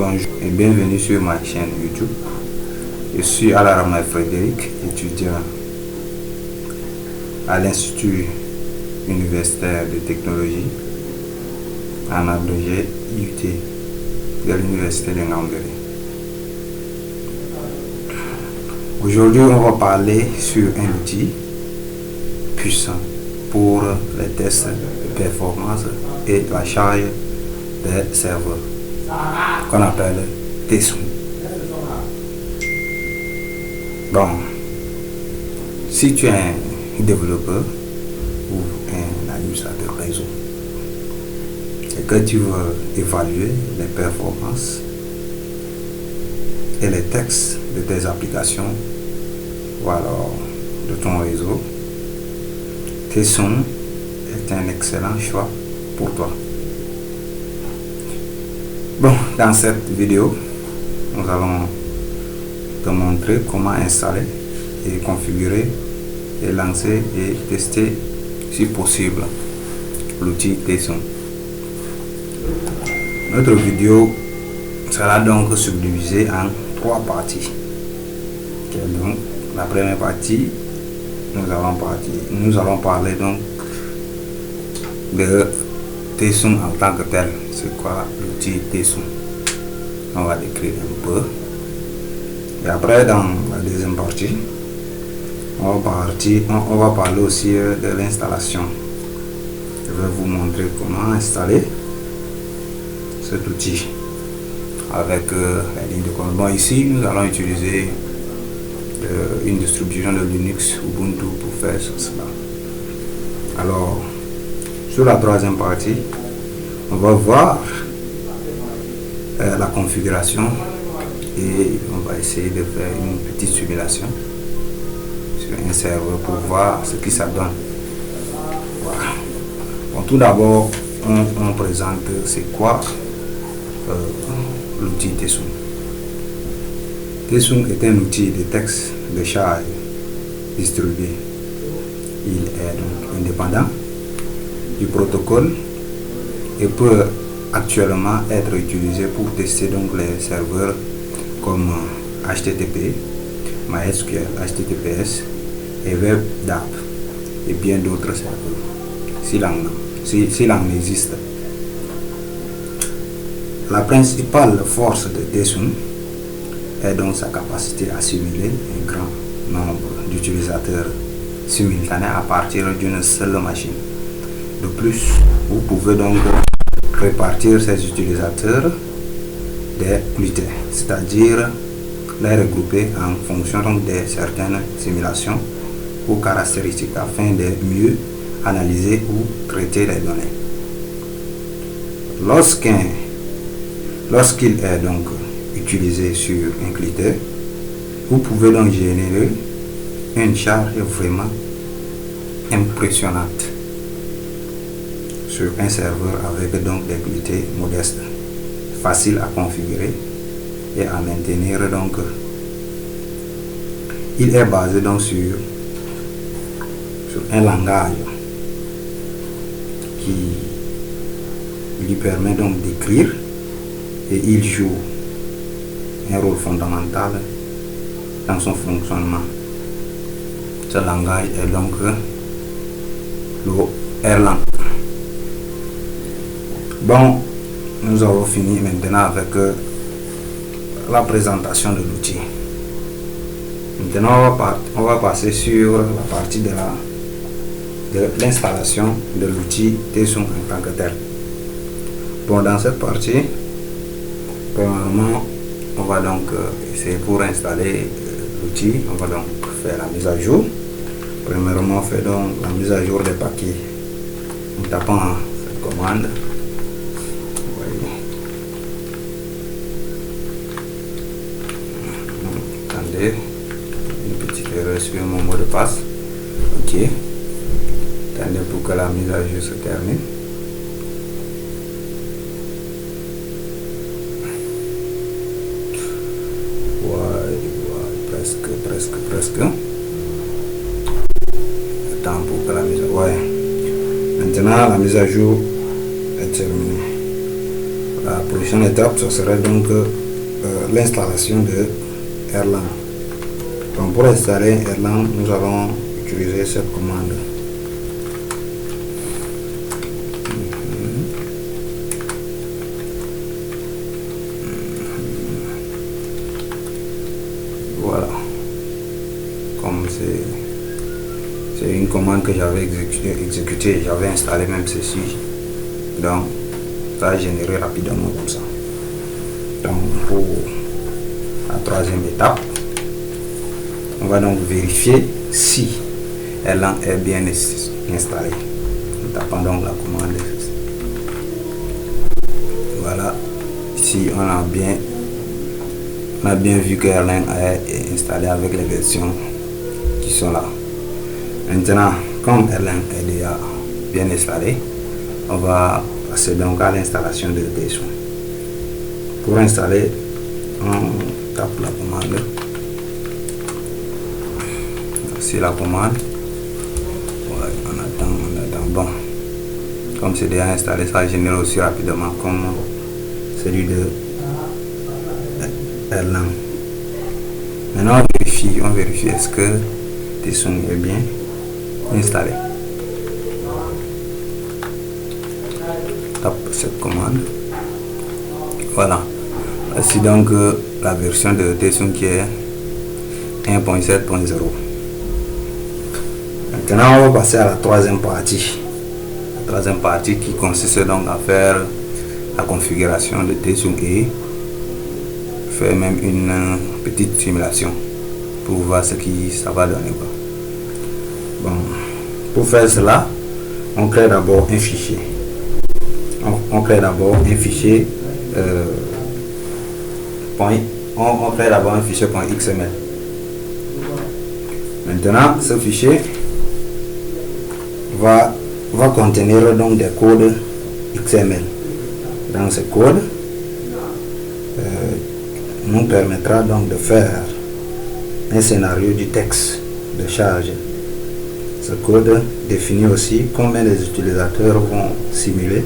Bonjour et bienvenue sur ma chaîne YouTube. Je suis Alarama Frédéric, étudiant à l'Institut universitaire de technologie, en abrégé IUT, de l'Université de Ngambéré. Aujourd'hui, on va parler sur un outil puissant pour les tests de performance et la charge des serveurs, qu'on appelle TSUN. Bon, si tu es un développeur ou un administrateur réseau et que tu veux évaluer les performances et les textes de tes applications ou alors de ton réseau, TSUN est un excellent choix pour toi. Bon, dans cette vidéo, nous allons te montrer comment installer et configurer et lancer et tester si possible l'outil TSUN. Notre vidéo sera donc subdivisée en 3 parties. Donc, la première partie, nous allons parler donc de TSUN en tant que tel. C'est quoi l'outil TSUN? On va décrire un peu. Et après, dans la deuxième partie, on va parler aussi de l'installation. Je vais vous montrer comment installer cet outil avec la ligne de commande. Bon, ici, nous allons utiliser une distribution de Linux Ubuntu pour faire cela. Alors, sur la troisième partie, on va voir la configuration et on va essayer de faire une petite simulation sur un serveur pour voir ce qui ça donne. Voilà. Bon, tout d'abord, on présente c'est quoi l'outil TSUN. TSUN est un outil de texte de charge distribué. Il est donc indépendant du protocole et peut actuellement être utilisé pour tester donc les serveurs comme HTTP, MySQL, HTTPS et WebDAV et bien d'autres serveurs s'il en existe. La principale force de TSUN est donc sa capacité à simuler un grand nombre d'utilisateurs simultanés à partir d'une seule machine. De plus, vous pouvez donc répartir ces utilisateurs des critères, c'est-à-dire les regrouper en fonction donc de certaines simulations ou caractéristiques afin de mieux analyser ou traiter les données. Lorsqu'il est donc utilisé sur un critère, vous pouvez donc générer une charge vraiment impressionnante sur un serveur avec donc des critères modestes, faciles à configurer et à maintenir. Donc il est basé donc sur un langage qui lui permet donc d'écrire et il joue un rôle fondamental dans son fonctionnement. Ce langage est donc le Erlang. Bon, nous avons fini maintenant avec la présentation de l'outil. Maintenant, on va passer sur la partie de l'installation de l'outil TSUN en tant que tel. Bon, dans cette partie, premièrement, on va donc essayer pour installer l'outil. On va donc faire la mise à jour. Premièrement, on fait donc la mise à jour des paquets en tapant cette commande. Attendez, une petite erreur sur mon mot de passe. Ok. Attendez pour que la mise à jour se termine. Presque. Attends pour que la mise à jour. Ouais. Maintenant la mise à jour est terminée. La prochaine étape, ce serait donc l'installation de Erlang. Donc pour installer Erlang, nous allons utiliser cette commande. Voilà. Comme c'est une commande que j'avais exécutée, j'avais installé même ceci. Donc ça a généré rapidement comme ça. Donc pour la troisième étape, on va donc vérifier si Erlang est bien installé en tapant donc la commande. Voilà, ici on a bien vu que Erlang est installé avec les versions qui sont là. Maintenant, comme Erlang est déjà bien installé, on va passer donc à l'installation de Tsun. Pour installer, on tape la commande. C'est la commande. Ouais, on attend. Bon, comme c'est déjà installé, ça génère aussi rapidement comme celui de Erlang. Maintenant, on vérifie est-ce que Tsun est bien installé. Tape cette commande. Voilà. Voici donc la version de Tsun qui est 1.7.0. Maintenant, on va passer à la troisième partie. La troisième partie qui consiste donc à faire la configuration de Tsun et faire même une petite simulation pour voir ce qui ça va donner. Bon, pour faire cela, on crée d'abord un fichier. On crée d'abord un fichier .xml. Maintenant, ce fichier va contenir donc des codes XML. Dans ce code, nous permettra donc de faire un scénario du texte de charge. Ce code définit aussi combien les utilisateurs vont simuler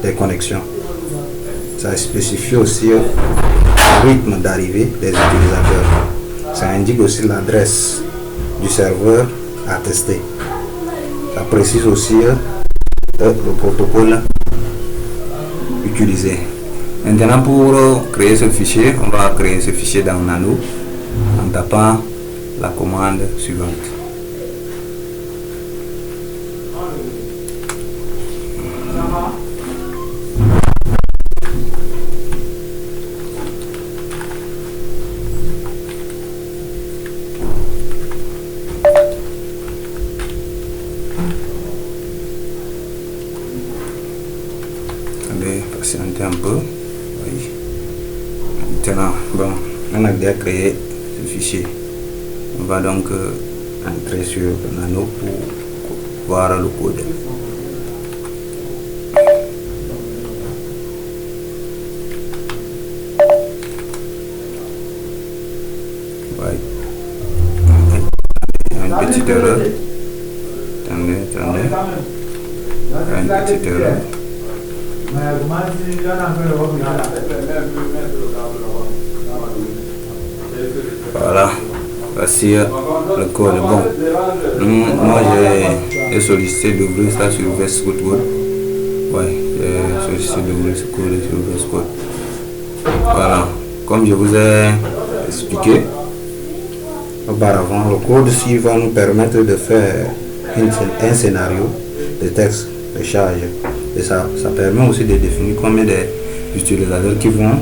des connexions. Ça spécifie aussi le rythme d'arrivée des utilisateurs. Ça indique aussi l'adresse du serveur à tester. Ça précise aussi le protocole utilisé. Maintenant, pour créer ce fichier, on va créer ce fichier dans Nano en tapant la commande suivante. Patienter un peu. Oui. Maintenant, bon, on a déjà créé ce fichier. On va donc entrer sur Nano pour voir le code. Ouais. Il y a une petite erreur. Attendez. Une petite erreur. Voilà, voici le code. Bon, moi j'ai sollicité d'ouvrir ça sur VS Code. Ouais, j'ai sollicité d'ouvrir ce code sur VS Code. Voilà, comme je vous ai expliqué auparavant, le code ci va nous permettre de faire un scénario de texte de charge. Et ça permet aussi de définir combien d'utilisateurs qui vont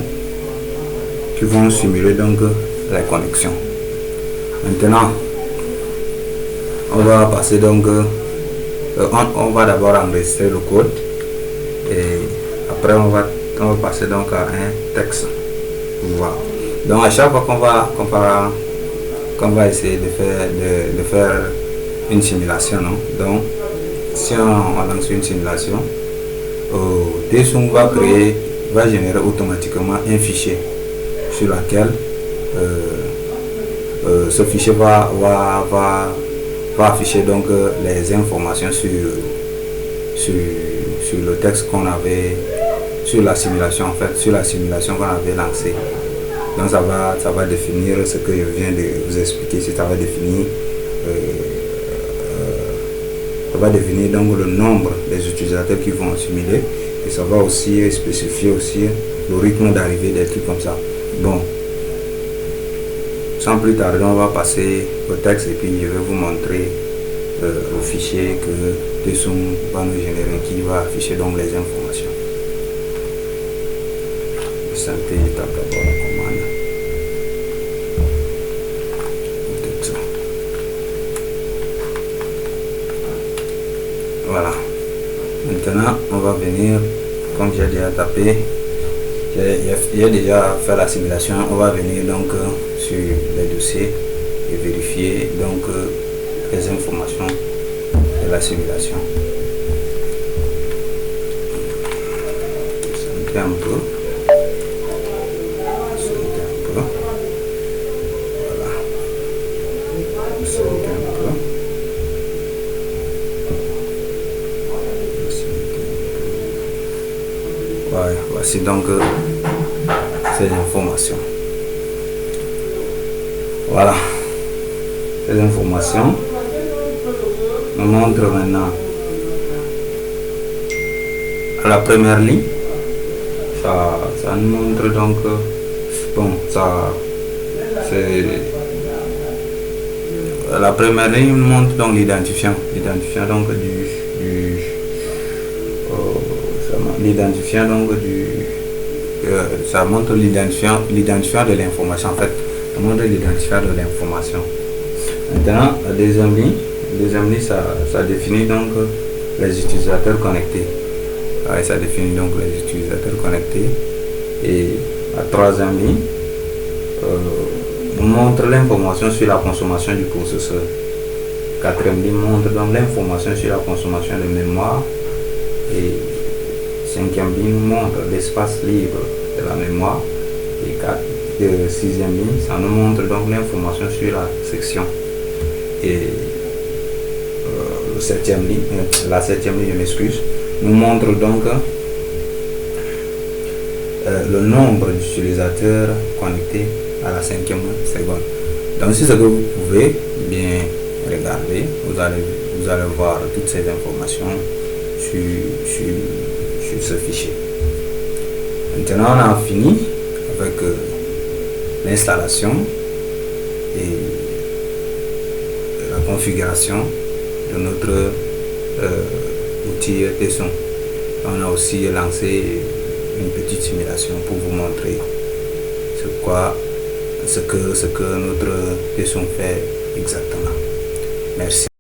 simuler donc les connexions. Maintenant, on va passer donc, on va d'abord enregistrer le code et après on va passer donc à un texte. Voilà. Donc à chaque fois qu'on va essayer de faire une simulation, non? Donc si on lance une simulation, Tsun va générer automatiquement un fichier sur lequel ce fichier va afficher donc les informations sur le texte qu'on avait sur la simulation, en fait, sur la simulation qu'on avait lancée. Donc ça va définir ce que je viens de vous expliquer. Ça va définir donc le nombre des utilisateurs qui vont simuler, et ça va aussi spécifier aussi le rythme d'arrivée, des trucs comme ça. Bon, sans plus tarder, on va passer au texte et puis je vais vous montrer le fichier que Tesson va nous générer, qui va afficher donc les informations. Santé, je tape d'abord la commande. Voilà. Maintenant, on va venir, comme j'ai déjà tapé, j'ai déjà fait la simulation. On va venir donc sur les dossiers et vérifier donc les informations de la simulation. C'est un peu. Ouais, voici donc ces informations. Voilà, ces informations nous montrent maintenant à la première ligne. Ça nous montre donc bon, ça c'est la première ligne montre donc l'identifiant donc ça montre l'identifiant de l'information, en fait. Ça montre l'identifiant de l'information. Maintenant, la deuxième ligne, ça définit donc les utilisateurs connectés. Ouais, ça définit donc les utilisateurs connectés. Et la troisième ligne montre l'information sur la consommation du processeur. Quatrième ligne montre donc l'information sur la consommation de mémoire. Et cinquième ligne montre l'espace libre de la mémoire. Et sixième ligne, ça nous montre donc l'information sur la section. Et la septième ligne, je m'excuse, nous montre donc le nombre d'utilisateurs connectés à la 5e seconde. Donc c'est ce que vous pouvez bien regarder. Vous allez voir toutes ces informations sur ce fichier. Maintenant, on a fini avec l'installation et la configuration de notre outil Tesson. On a aussi lancé une petite simulation pour vous montrer ce que notre Tesson fait exactement. Merci.